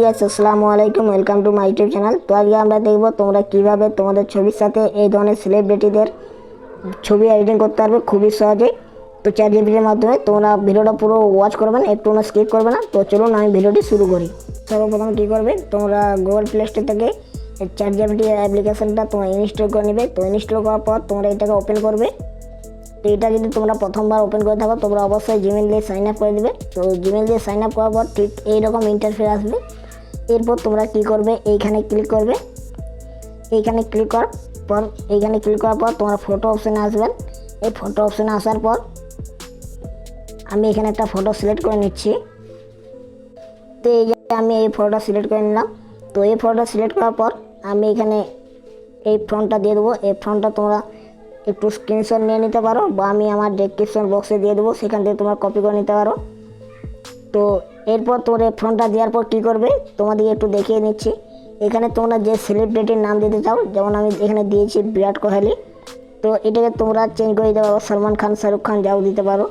Guys আসসালামু আলাইকুম, welcome to my YouTube channel. তো আজকে আমরা দেখব তোমরা কিভাবে তোমাদের ছবির সাথে এই ধরনের সেলিব্রিটিদের ছবি এডিটিং করতে পারবে খুবই সহজে। তো চ্যাট জিপিটির মাধ্যমে তোমরা ভিডিওটা পুরো ওয়াচ করবেন, একটু না স্কিপ করবে না। তো চলুন আমি ভিডিওটি শুরু করি। সর্বপ্রথম কী করবে, তোমরা গুগল প্লে স্টোর থেকে চ্যাট জিপিটি অ্যাপ্লিকেশনটা তোমরা ইনস্টল করে নেবে। তো ইনস্টল করার পর তোমরা এটাকে ওপেন করবে। তো এটা যদি তোমরা প্রথমবার ওপেন করে থাকো তোমরা অবশ্যই জিমেল দিয়ে সাইন আপ করে দেবে। তো জিমেল দিয়ে সাইন আপ করার পর ঠিক এইরকম ইন্টারফেস আসবে। এরপর তোমরা কী করবে, এইখানে ক্লিক করবে। এইখানে ক্লিক করার পর তোমরা ফটো অপশানে আসবেন। এই ফটো অপশানে আসার পর আমি এখানে একটা ফটো সিলেক্ট করে নিচ্ছি। তো এই যে আমি এই ফটোটা সিলেক্ট করে নিলাম। তো এই ফটোটা সিলেক্ট করার পর আমি এখানে এই ফ্রন্টটা দিয়ে দেবো। এই ফ্রন্টটা তোমরা একটু স্ক্রিনশট নিয়ে নিতে পারো, বা আমি আমার ডেসক্রিপশন বক্সে দিয়ে দেবো, সেখান থেকে তোমরা কপি করে নিতে পারো। তো এরপর তোমরা এই ফ্রন্টটা দেওয়ার পর কী করবে, তোমাদেরকে একটু দেখিয়ে নিচ্ছি। এখানে তোমরা যে সেলিব্রিটির নাম দিতে চাও, যেমন আমি এখানে দিয়েছি বিরাট কোহলি। তো এটাকে তোমরা চেঞ্জ করে দিতে পারো, সলমান খান, শাহরুখ খান যাও দিতে পারো।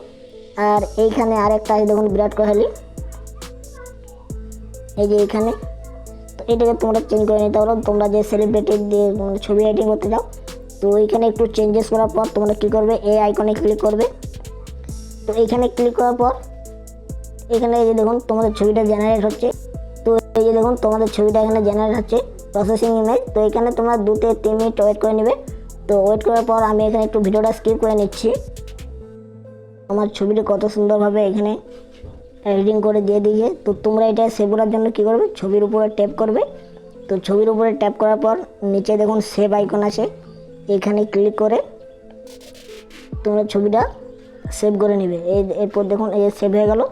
আর এইখানে আরেকটা আছে দেখুন, বিরাট কোহলি, এই যে এইখানে। তো এটাকে তোমরা চেঞ্জ করে নিতে পারো, তোমরা যে সেলিব্রিটির দিয়ে ছবি এডিটিং করতে চাও। তো এইখানে একটু চেঞ্জেস করার পর তোমরা কী করবে, এই আইকনে ক্লিক করবে। তো এইখানে ক্লিক করার পর এখানে এই যে দেখুন তোমাদের ছবিটা জেনারেট হচ্ছে। তো এই যে দেখুন তোমাদের ছবিটা এখানে জেনারেট হচ্ছে, প্রসেসিং ইমেজ। তো এখানে তোমরা 2 থেকে 3 মিনিট ওয়েট করে নেবে। তো ওয়েট করার পর আমি এখানে একটু ভিডিওটা স্কিপ করে নিচ্ছি। আমার ছবিটা কত সুন্দরভাবে এখানে এডিটিং করে দিয়ে দিয়েছে। তো তোমরা এটা সেভ করার জন্য কী করবে, ছবির উপরে ট্যাপ করবে। তো ছবির উপরে ট্যাপ করার পর নিচে দেখুন সেভ আইকন আছে, এখানে ক্লিক করে তোমরা ছবিটা সেভ করে নেবে। এরপর দেখুন এই সেভ হয়ে গেল।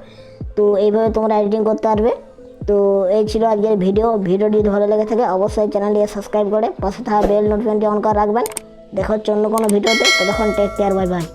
তো এইভাবে তোমরা এডিটিং করতে পারবে। তো এই ছিল আজকের ভিডিওটি ভালো লেগে থাকে অবশ্যই চ্যানেলটিকে সাবস্ক্রাইব করে পাশে থাকা বেল নোটিফিকেশনটি অন করে রাখবেন। দেখা হচ্ছে অন্য কোনো ভিডিওতে। ততক্ষণ টেক কেয়ার, বাই বাই।